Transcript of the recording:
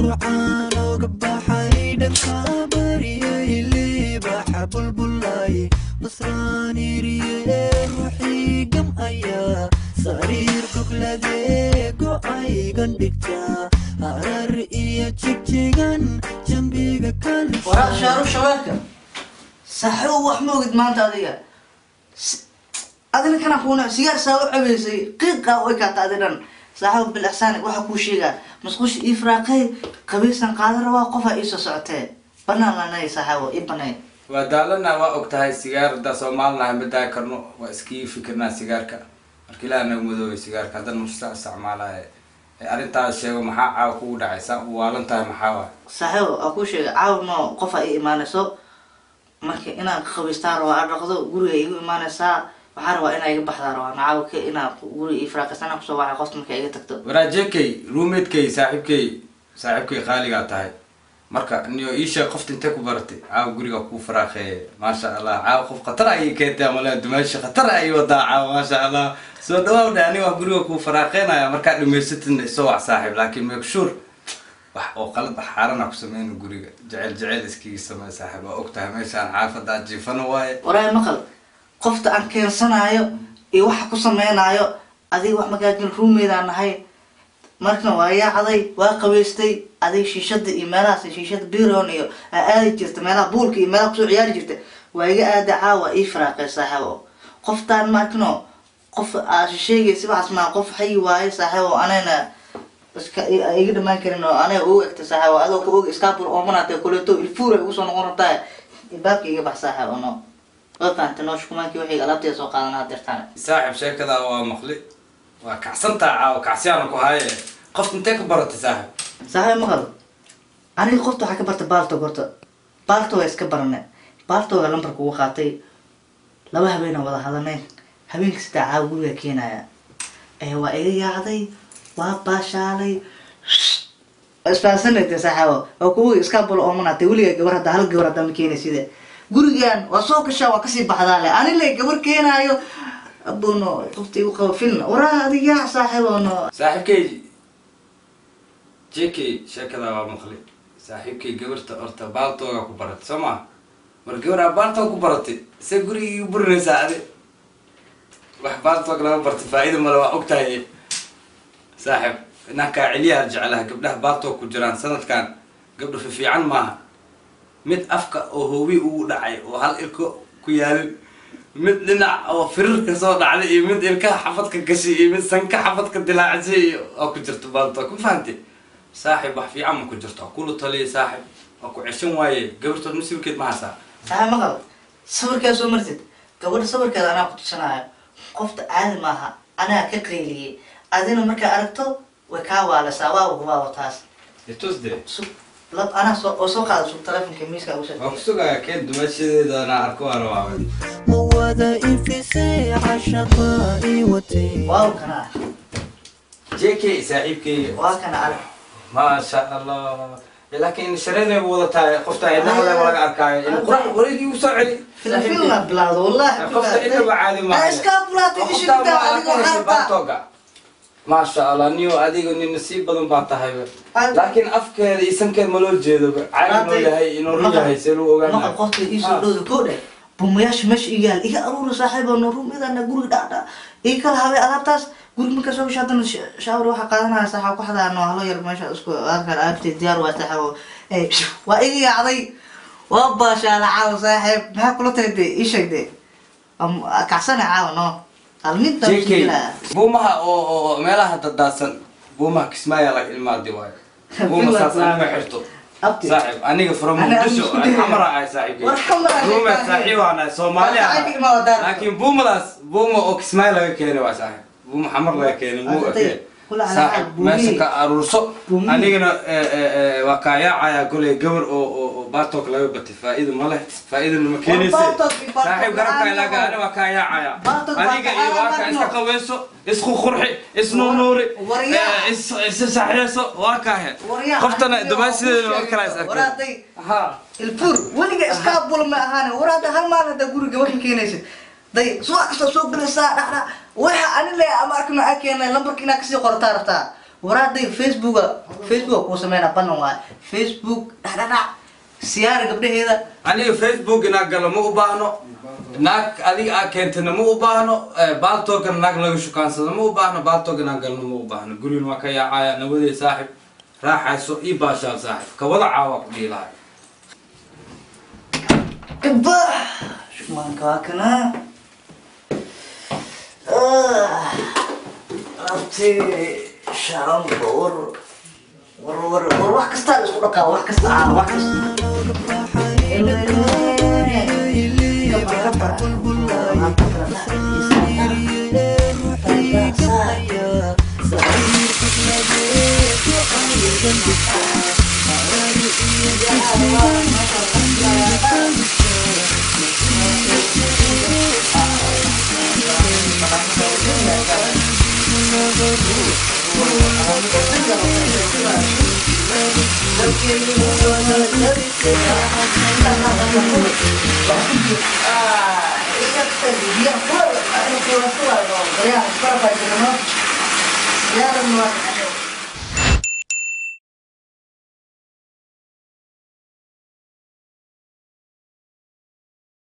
قرعان وقبحي دكابري اللي بحب البلاي بصراني ريه روحي قم أيا صرير كوكلادي قوعي قندكتا هرر إيا تشيكتيغان جنبيك كان ورا شارو شباكا صحو وحموقد ما انت هذيا أذن كان أخونا سيار ساوي عبيسي قيقا ويكا أذن صحو بالإحسان وحكو شيغا مسخوش إفراقي قبيسا قادر وقفا إيسا سعتين بنا لنا صحو إبناي ودالنا وقتها سيجار دا سومالنا بدا كرنو واسكي فكرنا سيجاركا markila anagu madooy sigaarka hadan mushtaa isticmaalay arintaas sheego maxaa caaw ku dhacaysa waalantahay maxaa waa صحو أكو شيء عاونا قفا إيمانسو marka inaan qabiistaan oo aan dhaqdo guriga igu imaanaysa waxaan rabaa inaan iga baxdaan oo naaw ka inaan guriga ifraaqsan ku soo waxay qof marka iga tagto waraajekay roommate-kay saaxiibkay qaaliga tahay marka niyo isha qofta inta ku baratay caaw guriga ku faraaqay ma sha Allah caaw qof qatar ay keentay ama dumaasha qatar ay wadaa ma sha Allah soo dhawaad ani wax guriga ku faraaqeynaya marka dhameysatay soo wax saaxiib laakiin make sure wax oo qalad xarana ku sameeyay guriga jecel iskii sameey saaxiib oo ogtahay meeshaan xaafada jiifano waay waray maqal qofta aan keensanayo iyo wax ku sameeynayo adiga wax magaajin roomeeda nahay markan waa yaacday waa qabeystay adiga shiishada iyo meelaha shiishada biiroon iyo aadi jirta meelaha buulka iyo meelaha ku ciyaari jirta waa iga aada caawa ifraaqay saaxiibo qoftaan markano qof aad sheegaysi wax ma qof hay waay saaxiibo anayna iska iga dhamaan karin oo anay oo egta saaxiibo adoo ku og iskaabul oo manaatay kuleeto ilfuur ay ugu soo noqontaa ibaabka iga bax saaxiibo no وكانت نوش كمان كي وحي قلبتي سوق أنا درتنا. صاحب شيء كذا ومخلي وكعسنت أو كعسيانك وهاي قفت أنت كبرت صاحب. صاحب مخل. أنا قفت حكي برت بالتو إسكبرنا بالتو لما بركو خاطي لو هبينا ولا هذا مين هبينك استعاوي كينا هو إيه عادي وباشالي إسبانسنة صاحب وكو إسكابل أمنا تقولي جبرت هل جبرت مكينة سيده. gurigan waa soo kashaa waa kasii baxdaa leh ani leey gabar keenayo abuno qoftii u qabo film waraadiga saaxiibano saaxiibkay jeekay shakada waa maqli saaxiibkay gabarta orta baaltooga ku barat sama mar gabar baaltooga ku baratay se gurigi burinaysa ade wax baaltooga la bartay faa'iido ma waa ogtahay saaxiib inaka ciliyaha jecelaha gabdhaha baaltooga ku jiraan sanadkan gabdho fiican maaha mid afka oo hoobi ugu dhacay oo hal ilko ku yaal mid dhinac oo firirka soo dhacday iyo mid ilka xafadka gashay iyo mid sanka xafadka dilaacay oo ku jirto baalto ku fahanti saaxiib wax fiican ma ku jirto kullu taliye saaxiib oo ku cishan waaye gabartood musibkeed ma hasa saaxiib maqal sawirkaas soo martid gabadha sawirkeeda anaa ku tusanayo qofta caadi maaha anaa ka qeyliyay adina marka aragto way ka waalaysaa waa taas itusde أنا سو قاعد شو تلفون كميس كأوسط. أقصد أكيد دمشق ده أنا أركو أروى. وذا إنفسي عشقائي وتي. واو كنا. جيكي سعيبكي. واو كنا عارف. ما شاء الله. لكن شرينا بوضتها قفتا إنه ولا أركاي. القرآن وريدي وسعلي. فيلم بلاد والله. قفتا إنه بعالي ما. أسكاب بلاد إيش كده ما شاء الله نيو أديكو نيو نصيب بدون بعتها لكن أفكار يسمى ملول جيدو عارف إنه هاي إنه رجع يسلو وقال ما قلت إيش لود كوده بمياش مش إيجال إيه أروح صاحبه نروم إذا نقول دا إيه كل هذا ألابتاس قول مك سوي شادن شاور واحد قادنا صاحب واحد إنه هلا يرمى شاد اسكو أذكر أكتر ديار واتحو إيه وإيه عضي واباش على عاو صاحب ما كله تدي إيش كده كعسنا عاو نو جيكي بوما أو مالها تداسن بوما كسمايا لك الماضي واي بوما ساسن ما حرتو صاحب أنا فرم مدشو الحمراء صاحبي بوما صاحبي وأنا سومالي لكن بوما أو كسمايا لك كيني صاحب بوما حمر لك كيني مو أكيد صاحب ماسك أروسو أنا جنا وكايا عيا كله جبر أو باتوك لا يبتي فائدة ماله فائدة المكيني صاحب قرب كايلاك أنا وكايا عيا أنا جي واقع إسكاويسو إسخو خرحي إسنو نوري إس سحيسو واقعه خفتنا دماسي وكلاس ورادي ها الفور ولقى إسكابول ما هاني ورادي هالمال هذا جوري جوار كينيش day سوق بلسا وها أنا اللي أمركنا أكينا لمبركنا كسي قرطارتا ورادي فيسبوك وسمينا بنوا فيسبوك لا سيارة قبل هذا aniga facebook inaad galo ma u baahno naag adiga aa keentana ma u baahno baaltoogan naag laga shukaansado ma u baahno baaltoog inaad galno ma u baahno gurigan waa ka yaacaya nawadey saaxib raaxayso ii baashaal saaxib ka wada caawa ku dhihi lahay كبا شو ما كواكنا ربتي شعران ور واحد كستان اسمه لقا واحد كستان Ya,